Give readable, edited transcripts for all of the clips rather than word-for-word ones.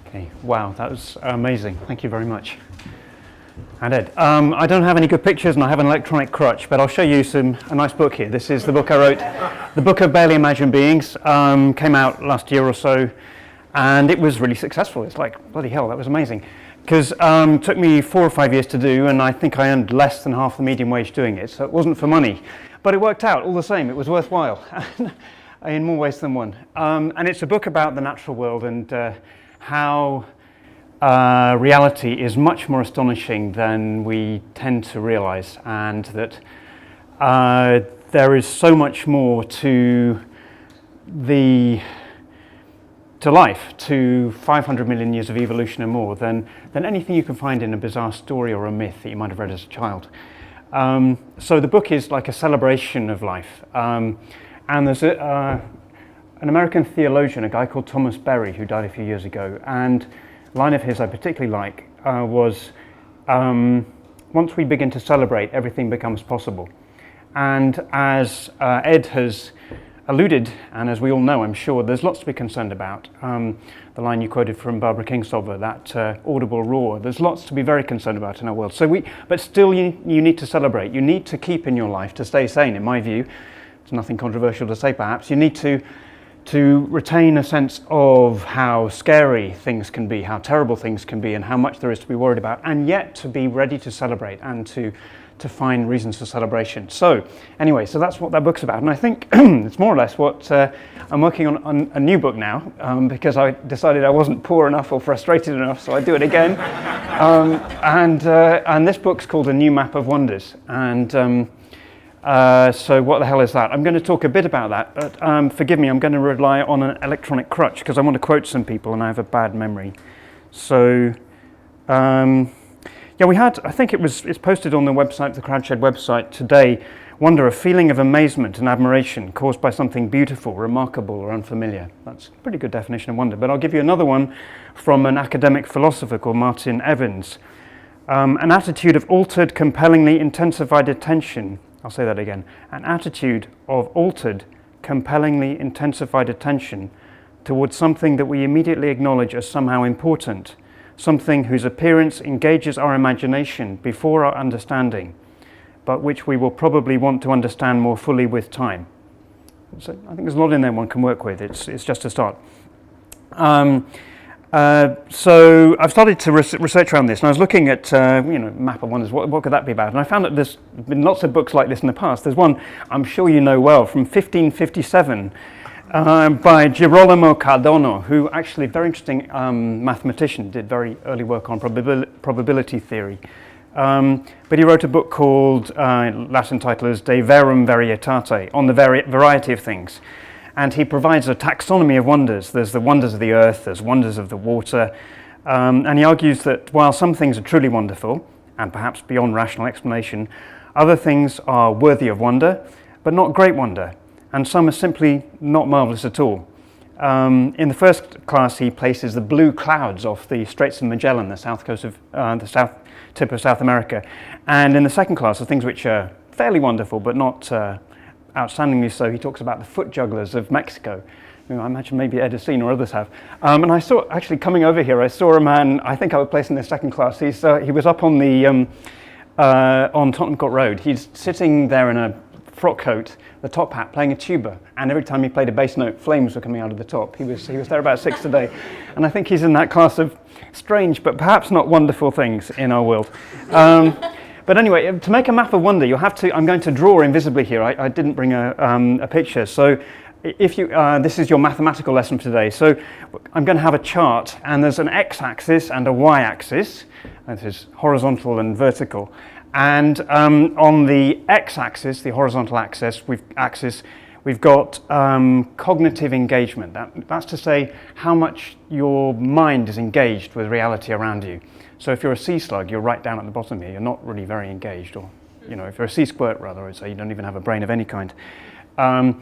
Okay, wow, that was amazing. Thank you very much. And Ed, I don't have any good pictures and I have an electronic crutch, but I'll show you a nice book here. This is the book I wrote, The Book of Barely Imagined Beings, came out last year or so, and it was really successful. It's like, bloody hell, that was amazing. Because it took me 4 or 5 years to do, and I think I earned less than half the median wage doing it, so it wasn't for money. But it worked out all the same, it was worthwhile, in more ways than one. And it's a book about the natural world and how reality is much more astonishing than we tend to realize, and that there is so much more to life, to 500 million years of evolution and more than anything you can find in a bizarre story or a myth that you might have read as a child. So the book is like a celebration of life. And there's an American theologian, a guy called Thomas Berry, who died a few years ago, and a line of his I particularly like was, once we begin to celebrate, everything becomes possible. And as Ed has alluded, and as we all know, I'm sure, there's lots to be concerned about. The line you quoted from Barbara Kingsolver, that audible roar, there's lots to be very concerned about in our world. But still you need to celebrate. You need to keep in your life to stay sane, in my view. It's nothing controversial to say perhaps. You need to retain a sense of how scary things can be, how terrible things can be, and how much there is to be worried about, and yet to be ready to celebrate and to find reasons for celebration. So anyway, so that's what that book's about, and I think it's more or less what I'm working on a new book now, because I decided I wasn't poor enough or frustrated enough, so I do it again. And this book's called A New Map of Wonders, and so what the hell is that? I'm going to talk a bit about that, but forgive me, I'm going to rely on an electronic crutch because I want to quote some people and I have a bad memory. So yeah, we had, I think it's posted on the website, the CrowdShed website today, wonder, a feeling of amazement and admiration caused by something beautiful, remarkable, or unfamiliar. That's a pretty good definition of wonder, but I'll give you another one from an academic philosopher called Martin Evans. An attitude of altered, compellingly intensified attention. I'll say that again. An attitude of altered, compellingly intensified attention towards something that we immediately acknowledge as somehow important, something whose appearance engages our imagination before our understanding, but which we will probably want to understand more fully with time. So I think there's a lot in there one can work with. It's just a start. So I've started to research around this, and I was looking at map of wonders. What could that be about? And I found that there's been lots of books like this in the past. There's one I'm sure you know well from 1557 by Girolamo Cardano, who actually, very interesting mathematician, did very early work on probability theory. But he wrote a book called, Latin title is De Verum Varietate, on the variety of things. And he provides a taxonomy of wonders. There's the wonders of the earth, there's wonders of the water, and he argues that while some things are truly wonderful, and perhaps beyond rational explanation, other things are worthy of wonder, but not great wonder, and some are simply not marvellous at all. In the first class, he places the blue clouds off the Straits of Magellan, the south coast of the south tip of South America, and in the second class are things which are fairly wonderful, but not outstandingly so. He talks about the foot jugglers of Mexico. I imagine maybe Ed has seen, or others have. And I saw, actually coming over here, I saw a man, I think I would place in the second class. He was up on the on Tottenham Court Road. He's sitting there in a frock coat, the top hat, playing a tuba, and every time he played a bass note, flames were coming out of the top. He was there about 6 today, and I think he's in that class of strange but perhaps not wonderful things in our world. But anyway, to make a map of wonder, you'll have to, I'm going to draw invisibly here. I didn't bring a picture. So if you, this is your mathematical lesson for today. So I'm going to have a chart, and there's an x-axis and a y-axis. This is horizontal and vertical. And on the x-axis, the horizontal axis, we've got cognitive engagement. That's to say how much your mind is engaged with reality around you. So if you're a sea slug, you're right down at the bottom here. You're not really very engaged, or if you're a sea squirt, rather, I'd say you don't even have a brain of any kind. And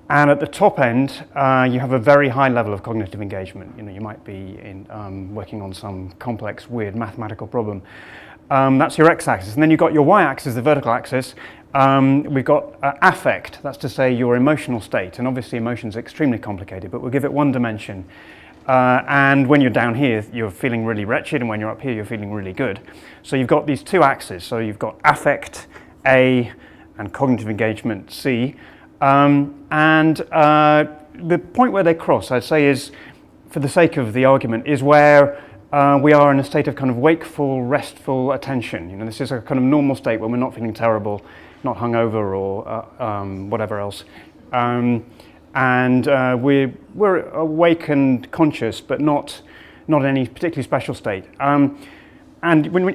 at the top end, you have a very high level of cognitive engagement. You might be working on some complex, weird mathematical problem. That's your x-axis, and then you've got your y-axis, the vertical axis. We've got affect. That's to say your emotional state, and obviously emotion's extremely complicated, but we'll give it one dimension. And when you're down here, you're feeling really wretched, and when you're up here, you're feeling really good. So you've got these two axes. So you've got affect, A, and cognitive engagement, C. The point where they cross, I'd say, is, for the sake of the argument, is where we are in a state of kind of wakeful, restful attention. This is a kind of normal state when we're not feeling terrible, not hungover or whatever else. We're awake and conscious, but not any particularly special state. And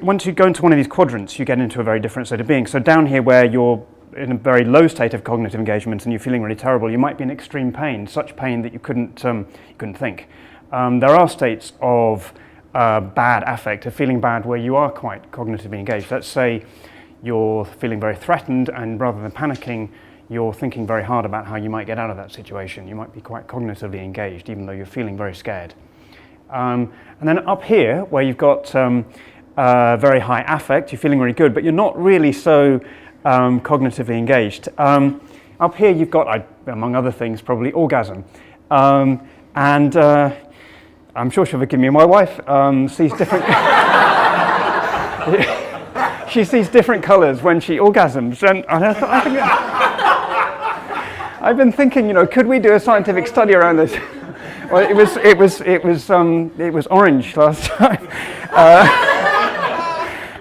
once you go into one of these quadrants, you get into a very different state of being. So down here, where you're in a very low state of cognitive engagement and you're feeling really terrible, you might be in extreme pain, such pain that you couldn't think. There are states of bad affect, of feeling bad, where you are quite cognitively engaged. Let's say you're feeling very threatened, and rather than panicking, you're thinking very hard about how you might get out of that situation. You might be quite cognitively engaged, even though you're feeling very scared. And then up here, where you've got very high affect, you're feeling really good, but you're not really so cognitively engaged. Up here, you've got, among other things, probably orgasm. I'm sure she'll forgive me. My wife sees different. She sees different colours when she orgasms, and I think I've been thinking, could we do a scientific study around this? Well, it was orange last time,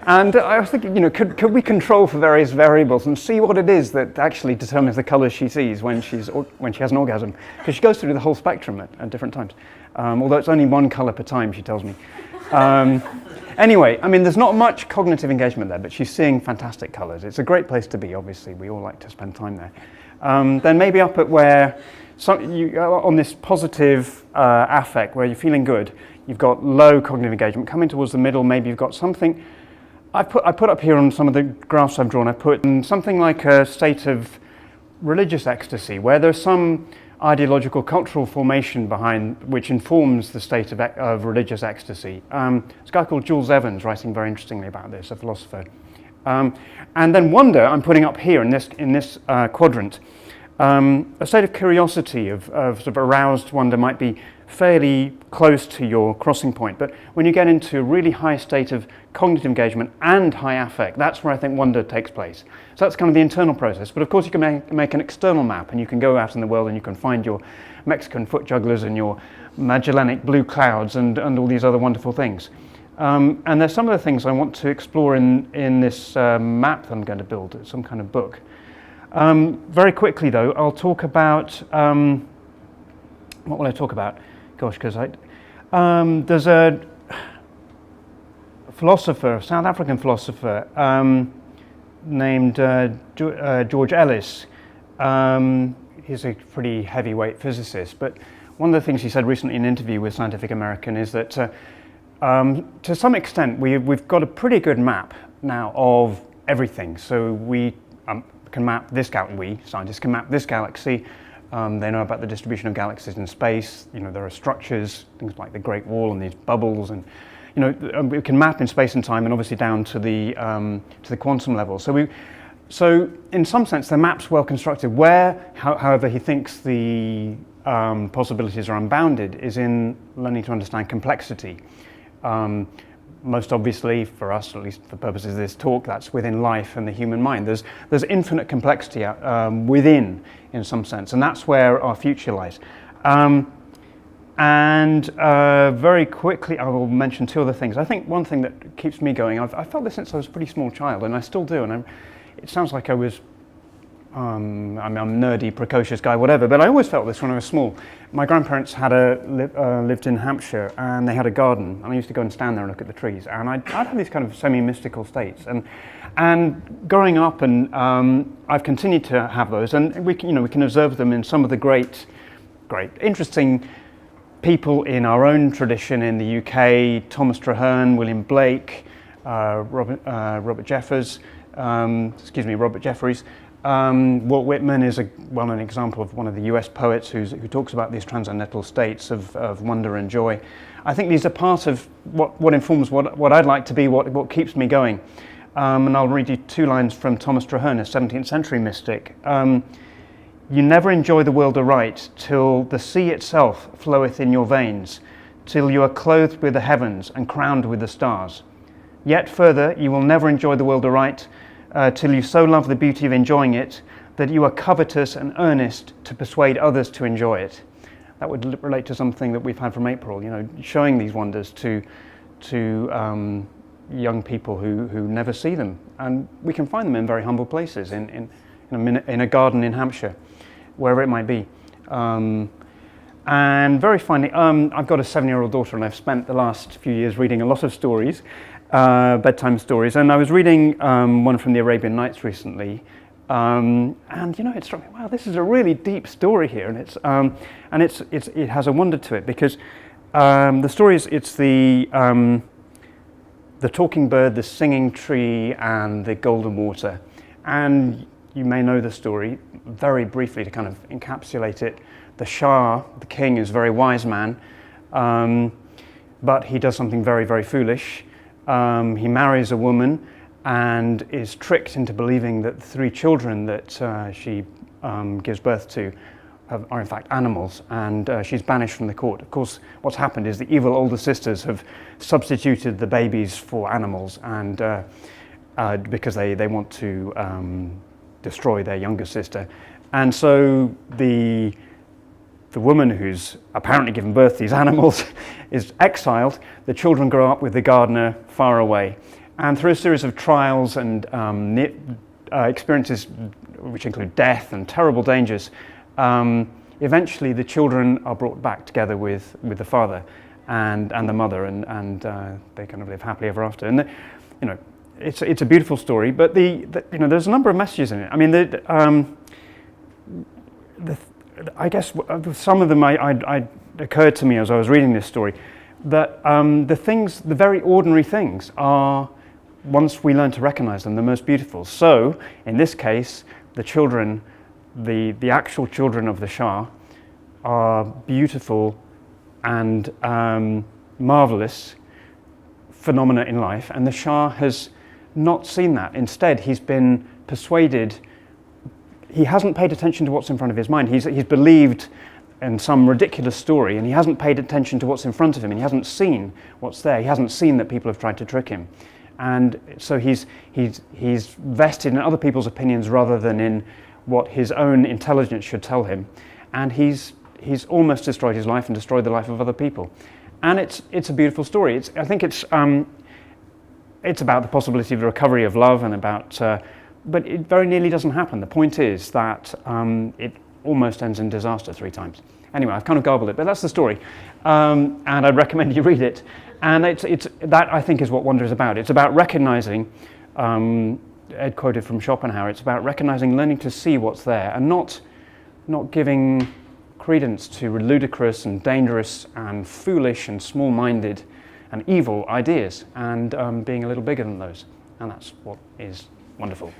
and I was thinking, could we control for various variables and see what it is that actually determines the colours she sees when she has an orgasm? Because she goes through the whole spectrum at different times. Although it's only one colour per time, she tells me. Anyway, there's not much cognitive engagement there, but she's seeing fantastic colours. It's a great place to be, obviously. We all like to spend time there. Then maybe up at where, on this positive affect, where you're feeling good, you've got low cognitive engagement. Coming towards the middle, maybe you've got something. I put up here on some of the graphs I've drawn, I put something like a state of religious ecstasy, where there's some ideological cultural formation behind which informs the state of religious ecstasy. There's a guy called Jules Evans writing very interestingly about this, a philosopher. And then wonder, I'm putting up here in this quadrant. A state of curiosity, of sort of aroused wonder might be fairly close to your crossing point, but when you get into a really high state of cognitive engagement and high affect, that's where I think wonder takes place. So that's kind of the internal process, but of course you can make an external map, and you can go out in the world and you can find your Mexican foot jugglers and your Magellanic blue clouds and all these other wonderful things. And there's some of the things I want to explore in this map that I'm going to build, some kind of book. Very quickly though, I'll talk about, what will I talk about? Gosh, because there's a philosopher, South African philosopher, named George Ellis. He's a pretty heavyweight physicist, but one of the things he said recently in an interview with Scientific American is that to some extent we've got a pretty good map now of everything. So we can map this galaxy, we scientists can map this galaxy. They know about the distribution of galaxies in space. There are structures, things like the Great Wall and these bubbles, and we can map in space and time, and obviously down to the quantum level. So in some sense, the map's well constructed. However, he thinks the possibilities are unbounded is in learning to understand complexity. Most obviously, for us, at least for purposes of this talk, that's within life and the human mind. There's infinite complexity within, in some sense, and that's where our future lies. Very quickly, I will mention two other things. I think one thing that keeps me going, I've felt this since I was a pretty small child, and I still do, and it sounds like I was, I'm a nerdy, precocious guy, whatever, but I always felt this when I was small. My grandparents lived in Hampshire, and they had a garden, and I used to go and stand there and look at the trees, and I'd have these kind of semi-mystical states, and growing up, and I've continued to have those, and we can observe them in some of the great, interesting people in our own tradition in the UK: Thomas Traherne, William Blake, Robert Jeffries. Walt Whitman is a well-known example of one of the US poets who talks about these transcendental states of wonder and joy. I think these are part of what informs what I'd like to be, what keeps me going. And I'll read you two lines from Thomas Traherne, a 17th century mystic. You never enjoy the world aright till the sea itself floweth in your veins, till you are clothed with the heavens and crowned with the stars. Yet further, you will never enjoy the world aright till you so love the beauty of enjoying it that you are covetous and earnest to persuade others to enjoy it. That would relate to something that we've had from April, showing these wonders to young people who never see them. And we can find them in very humble places, in a garden in Hampshire, wherever it might be. And very finally, I've got a 7-year-old daughter, and I've spent the last few years reading a lot of stories, bedtime stories. And I was reading one from the Arabian Nights recently, and it struck me, wow, this is a really deep story here, and it has a wonder to it, because the story is, it's the talking bird, the singing tree, and the golden water. And you may know the story very briefly to kind of encapsulate it. The Shah, the king, is a very wise man, but he does something very, very foolish. He marries a woman and is tricked into believing that the 3 children that she gives birth to are in fact animals, and she's banished from the court. Of course, what's happened is the evil older sisters have substituted the babies for animals, and because they want to destroy their younger sister. And so the woman who's apparently given birth to these animals is exiled. The children grow up with the gardener far away. And through a series of trials and experiences, which include death and terrible dangers, eventually the children are brought back together with the father and the mother, and they kind of live happily ever after. And it's a beautiful story, but there's a number of messages in it. I mean, I guess some of them occurred to me as I was reading this story, that the very ordinary things are, once we learn to recognize them, the most beautiful. So in this case, the children, the actual children of the Shah, are beautiful and marvelous phenomena in life, and the Shah has not seen that. Instead, he's been persuaded. He hasn't paid attention to what's in front of his mind. He's believed in some ridiculous story, and he hasn't paid attention to what's in front of him, and he hasn't seen what's there. He hasn't seen that people have tried to trick him, and so he's vested in other people's opinions rather than in what his own intelligence should tell him, and he's almost destroyed his life and destroyed the life of other people. And it's a beautiful story. I think it's about the possibility of the recovery of love, and about. But it very nearly doesn't happen. The point is that it almost ends in disaster 3 times. Anyway, I've kind of garbled it, but that's the story. And I'd recommend you read it. And it's that, I think, is what wonder is about. It's about recognizing, Ed quoted from Schopenhauer, it's about recognizing, learning to see what's there, and not giving credence to ludicrous and dangerous and foolish and small-minded and evil ideas, and being a little bigger than those. And that's what is wonderful.